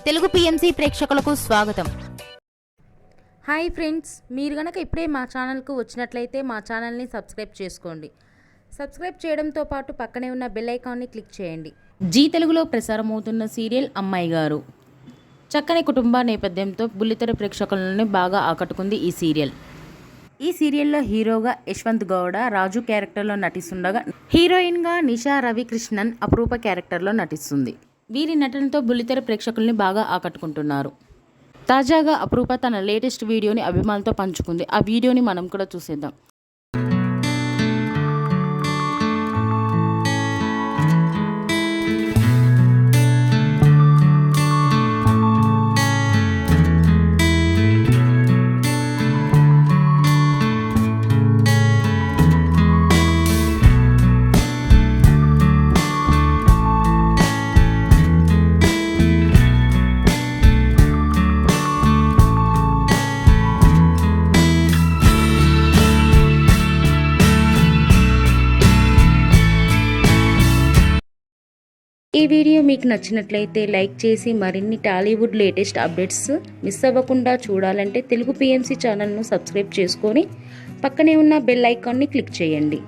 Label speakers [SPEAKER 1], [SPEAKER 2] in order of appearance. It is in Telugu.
[SPEAKER 1] తెలుగు పిఎంసి ప్రేక్షకులకు స్వాగతం.
[SPEAKER 2] హాయ్ ఫ్రెండ్స్, మీరు గనక ఇప్పుడే మా ఛానల్కు వచ్చినట్లయితే మా ఛానల్ని సబ్స్క్రైబ్ చేసుకోండి. సబ్స్క్రైబ్ చేయడంతో పాటు పక్కనే ఉన్న బెల్ ఐకాన్ని క్లిక్ చేయండి.
[SPEAKER 3] జీ తెలుగులో ప్రసారమవుతున్న సీరియల్ అమ్మాయి గారు. చక్కని కుటుంబ నేపథ్యంతో బుల్లితెర ప్రేక్షకులను బాగా ఆకట్టుకుంది ఈ సీరియల్. ఈ సీరియల్లో హీరోగా యశ్వంత్ గౌడ రాజు క్యారెక్టర్లో నటిస్తుండగా, హీరోయిన్గా నిషా రవికృష్ణన్ అపరూప క్యారెక్టర్లో నటిస్తుంది. వీరి నటనతో బుల్లితెర ప్రేక్షకుల్ని బాగా ఆకట్టుకుంటున్నారు. తాజాగా అపరూప తన లేటెస్ట్ వీడియోని అభిమానులతో పంచుకుంది. ఆ వీడియోని మనం కూడా చూసేద్దాం. ఈ వీడియో మీకు నచ్చినట్లయితే లైక్ చేసి మరిన్ని టాలీవుడ్ లేటెస్ట్ అప్డేట్స్ మిస్ అవ్వకుండా చూడాలంటే తెలుగు పిఎంసి ఛానల్ను సబ్స్క్రైబ్ చేసుకొని పక్కనే ఉన్న బెల్ ఐకాన్ని క్లిక్ చేయండి.